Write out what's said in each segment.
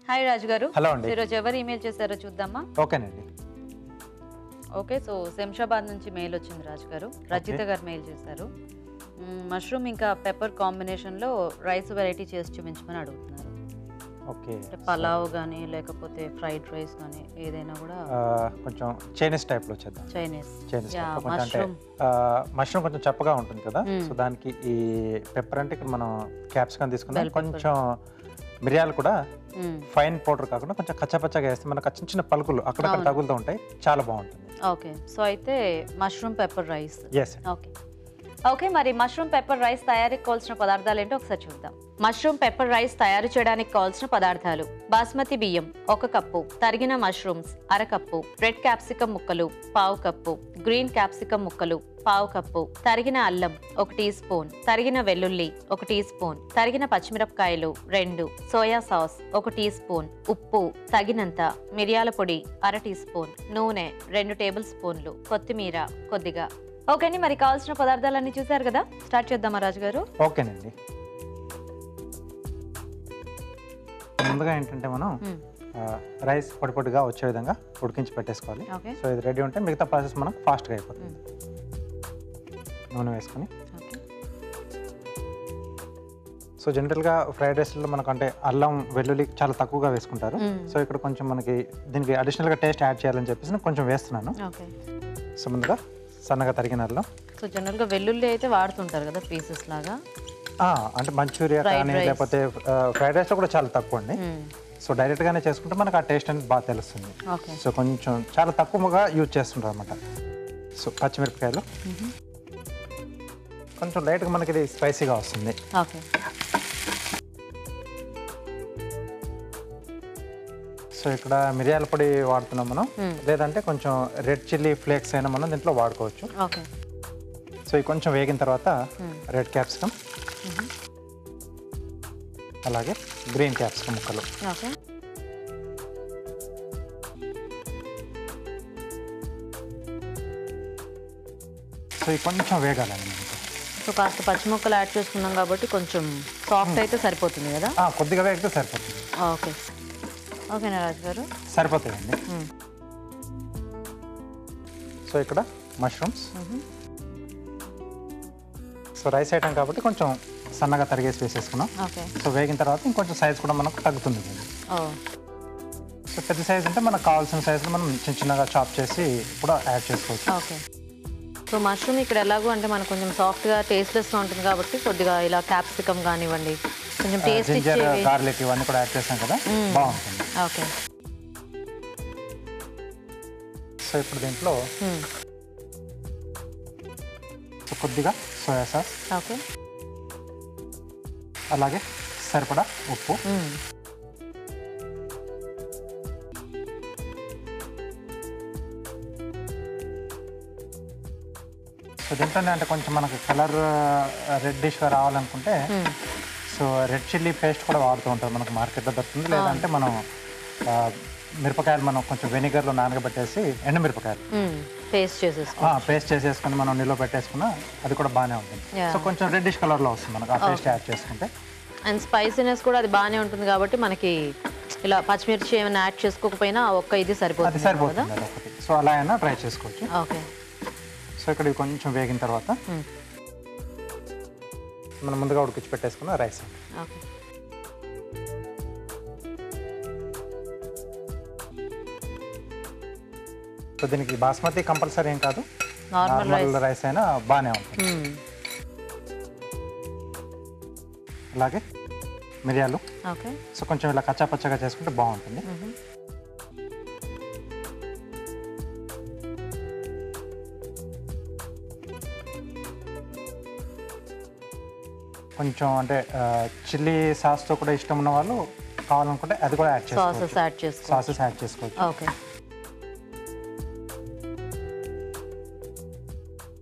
Hi రాజు గారు. Hello అండి. ఈరోజు ఎవరు ఈమెయిల్ చేశారో చూద్దామా? ఓకేనండి. ఓకే, సో శంషాబాద్ నుంచి మెయిల్ వచ్చింది రాజు గారు. రజిత గారు మెయిల్ చేశారు. మష్రూమ్ ఇంకా పెప్పర్ కాంబినేషన్లో రైస్ వెరైటీ చేసి చూపించమని అడుగుతున్నారు. ఓకే, పలావ్ కానీ లేకపోతే ఫ్రైడ్ రైస్ కానీ ఏదైనా కూడా కొంచెం చైనీస్ టైప్లో చేద్దాం. చైనీస్ మష్రూమ్ కొంచెం చప్పగా ఉంటుంది కదా, సో దానికి ఈ పెప్పర్ అంటే ఇక్కడ మనం క్యాప్సికమ్ తీసుకున్నాం. కొంచెం మిరియాలు కూడా ఫైన్ పౌడర్ కాకుండా కొంచెం కచ్చపచ్చగా వేస్తే మనకు చిన్న చిన్న పలుకులు అక్కడక్కడ తగులుతూ ఉంటాయి, చాలా బాగుంటుంది. ఓకే, సో అయితే mushroom pepper rice. Yes. Okay okay, మరి మష్రూమ్ పెప్పర్ రైస్ తయారీకి కావాల్సిన పదార్థాలు ఏంటో ఒకసారి చూద్దాం. మష్రూమ్ పెప్పర్ రైస్ తయారు చేయడానికి కావాల్సిన పదార్థాలు: బాస్మతి బియ్యం 1 కప్పు, తరిగిన మష్రూమ్స్ 1/2 కప్పు, రెడ్ క్యాప్సికమ్ ముక్కలు 1/2 కప్పు, గ్రీన్ క్యాప్సికమ్ ముక్కలు 1/2 కప్పు, తరిగిన అల్లం 1 టీ స్పూన్, తరిగిన వెల్లుల్లి 1 టీ స్పూన్, తరిగిన పచ్చిమిరపకాయలు 2, సోయా సాస్ 1 టీ స్పూన్, ఉప్పు తగినంత, మిరియాల పొడి 1/2 టీ స్పూన్, నూనె 2 టేబుల్ స్పూన్లు, కొత్తిమీర కొద్దిగా. ఓకే అండి, మరి కావాల్సిన పదార్థాలన్నీ చూసారు కదా, స్టార్ట్ చేద్దామా రాజు గారు? ఓకేనండి. ముందుగా ఏంటంటే మనం రైస్ పొడి పొడిగా వచ్చే విధంగా ఉడికించి పెట్టేసుకోవాలి. సో ఇది రెడీ ఉంటే మిగతా ప్రాసెస్ మనకు ఫాస్ట్గా అయిపోతుంది. నూనె వేసుకొని, సో జనరల్గా ఫ్రైడ్ రైస్లో మనకు అంటే అల్లం వెల్లుల్లి చాలా తక్కువగా వేసుకుంటారు. సో ఇక్కడ కొంచెం మనకి దీనికి అడిషనల్గా టేస్ట్ యాడ్ చేయాలని చెప్పేసి కొంచెం వేస్తున్నాను. సో ముందుగా సన్నగా తరిగిన అల్లం. సో జనరల్గా వెల్లుల్లి అయితే వాడుతుంటారు కదా పీసెస్ లాగా, అంటే మంచూరియా కానీ లేకపోతే ఫ్రైడ్ రైస్లో కూడా చాలా తక్కువ అండి. సో డైరెక్ట్గానే చేసుకుంటే మనకు ఆ టేస్ట్ అనేది బాగా తెలుస్తుంది. సో కొంచెం చాలా తక్కువగా యూజ్ చేస్తుంటారు అనమాట. సో పచ్చిమిరపకాయలు కొంచెం లైట్గా మనకి ఇది స్పైసీగా వస్తుంది. సో ఇక్కడ మిరియాల పొడి వాడుతున్నాం మనం, లేదంటే కొంచెం రెడ్ చిల్లీ ఫ్లేక్స్ అయినా మనం దీంట్లో వాడుకోవచ్చు. సో ఇది కొంచెం వేగిన తర్వాత రెడ్ క్యాప్సికమ్, అలాగే గ్రీన్ క్యాప్సికమ్ ముక్కలు. సో ఇది కొంచెం వేగాలండి. సో కాస్త పచ్చిముక్కలు యాడ్ చేసుకున్నాం కాబట్టి కొంచెం సాఫ్ట్ అయితే సరిపోతుంది కదా, కొద్దిగా వేగితే సరిపోతుంది. ఓకే ఓకేనా రాజు గారు? సరిపోతాయండి. సో ఇక్కడ మష్రూమ్స్, సో రైస్ ఐటమ్ కాబట్టి కొంచెం సన్నగా తరిగేసి వేసేసుకున్నాం. సో వేగిన తర్వాత ఇంకొంచెం సైజ్ కూడా మనకు తగ్గుతుంది. సో పెద్ద సైజ్ అంటే మనకు కావాల్సిన సైజులో మనం చిన్న చిన్నగా చాప్ చేసి కూడా యాడ్ చేసుకోవచ్చు. ఓకే, సో మష్రూమ్ ఇక్కడ ఎలాగో అంటే మనకు కొంచెం సాఫ్ట్గా టేస్ట్లెస్గా ఉంటుంది కాబట్టి కొద్దిగా ఇలా క్యాప్సికమ్ కానివ్వండి, కొంచెం టేస్ట్ జింజర్ గార్లిక్ ఇవన్నీ కూడా యాడ్ చేసాం కదా, బాగుంటుంది. ఓకే, సో ఇప్పుడు దీంట్లో కొద్దిగా సోయా సాస్, ఓకే, అలాగే సరిపడా ఉప్పు, సో దీంట్లోనే అంటే కొంచెం మనకు కలర్ రెడ్డిష్గా రావాలనుకుంటే సో రెడ్ చిల్లీ పేస్ట్ కూడా వాడుతూ ఉంటాం, మనకు మార్కెట్లో దొరుకుతుంది. లేదంటే మనం మిరపకాయలు మనం కొంచెం వెనిగర్లో నానగబెట్టేసి ఎండుమిరపకాయలు పేస్ట్ చేసేసుకొని మనం నిల్వ పెట్టేసుకున్నా అది కూడా బాగానే ఉంటుంది. సో కొంచెం రెడ్డిష్ కలర్లో వస్తుంది మనకు ఆ పేస్ట్ యాడ్ చేసుకుంటే. అండ్ స్పైసీనెస్ కూడా అది బాగానే ఉంటుంది కాబట్టి మనకి ఇలా పచ్చిమిర్చి ఏమైనా యాడ్ చేసుకోకపోయినా ఒక్క ఇది సరిపోతుంది. ఒకటి, సో అలా అయినా ట్రై చేసుకోవచ్చు. ఓకే, సో ఇక్కడ ఇది కొంచెం వేగిన తర్వాత మనం ముందుగా ఉడికించి పెట్టేసుకున్న రైస్. సో దీనికి బాస్మతి కంపల్సరీ ఏం కాదు, నార్మల్ రైస్ అయినా బాగానే ఉంటుంది. అలాగే మిరియాలు, సో కొంచెం ఇలా కచ్చాపచ్చగా చేసుకుంటే బాగుంటుంది. కొంచెం అంటే చిల్లీ సాస్తో కూడా ఇష్టం ఉన్న వాళ్ళు కావాలనుకుంటే అది కూడా యాడ్ చేసుకోవచ్చు. సాసెస్ యాడ్ చేసుకోవచ్చు.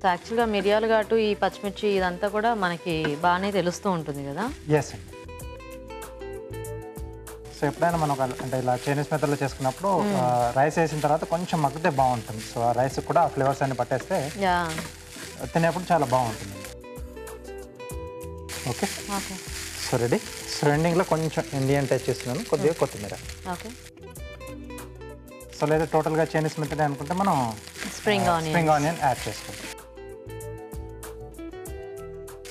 యాక్చువల్గా మిరియాలు ఘాటు, ఈ పచ్చిమిర్చి ఇదంతా కూడా మనకి బాగానే తెలుస్తూ ఉంటుంది కదా. ఎస్ అండి. సో ఎప్పుడైనా మనం అంటే ఇలా చైనీస్ మెథడ్లో చేసుకున్నప్పుడు రైస్ వేసిన తర్వాత కొంచెం మగ్గితే బాగుంటుంది. సో ఆ రైస్ కూడా ఆ ఫ్లేవర్స్ అన్ని పట్టేస్తే తినేప్పుడు చాలా బాగుంటుంది. Okay, so ready. సో ఎండింగ్లో కొంచెం ఇండియన్ టచ్ ఇస్తున్నాను, కొద్దిగా కొత్తిమీర. ఓకే. సో లేదా టోటల్గా చైనీస్ మెథడ్ అనుకుంటే మనం స్ప్రింగ్ ఆనియన్ యాడ్ చేసుకుంటాం.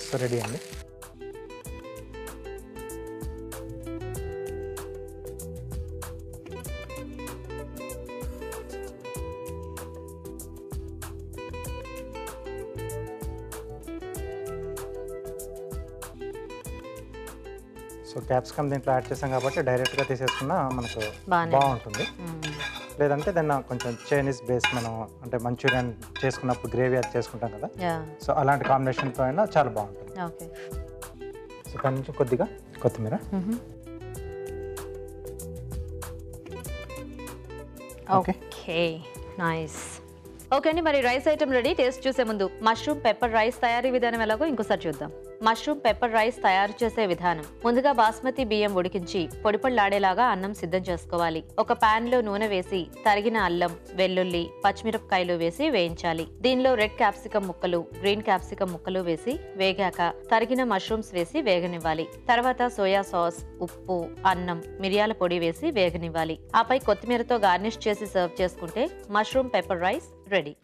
సో రెడీ అండి. సో క్యాప్సికమ్ దీంట్లో యాడ్ చేసాం కాబట్టి డైరెక్ట్గా తీసేసుకున్న మనకు బాగుంటుంది. లేదంటే దాన్ని కొంచెం చైనీస్ బేస్ మనం అంటే మంచూరియన్ చేసుకున్నప్పుడు గ్రేవీ అది చేసుకుంటాం కదా, సో అలాంటి కాంబినేషన్తో అయినా చాలా బాగుంటుంది. సో కొంచెం కొద్దిగా కొత్తిమీర. Okay, nice. ఓకే అండి, మరి రైస్ ఐటమ్ రెడీ. టేస్ట్ చూసే ముందు మష్రూమ్ పెప్పర్ రైస్ తయారీ విధానం ఎలాగో ఇంకోసారి చూద్దాం. మష్రూమ్ పెప్పర్ రైస్ తయారు చేసే విధానం: ముందుగా బాస్మతి బియ్యం ఉడికించి పొడిపొళ్ళాడేలాగా అన్నం సిద్ధం చేసుకోవాలి. ఒక పాన్ లో నూనె వేసి తరిగిన అల్లం, వెల్లుల్లి, పచ్చిమిరపకాయలు వేసి వేయించాలి. దీనిలో రెడ్ క్యాప్సికమ్ ముక్కలు, గ్రీన్ క్యాప్సికమ్ ముక్కలు వేసి వేగాక తరిగిన మష్రూమ్స్ వేసి వేగనివ్వాలి. తర్వాత సోయా సాస్, ఉప్పు, అన్నం, మిరియాల పొడి వేసి వేగనివ్వాలి. ఆపై కొత్తిమీరతో గార్నిష్ చేసి సర్వ్ చేసుకుంటే మష్రూమ్ పెప్పర్ రైస్ రెడీ.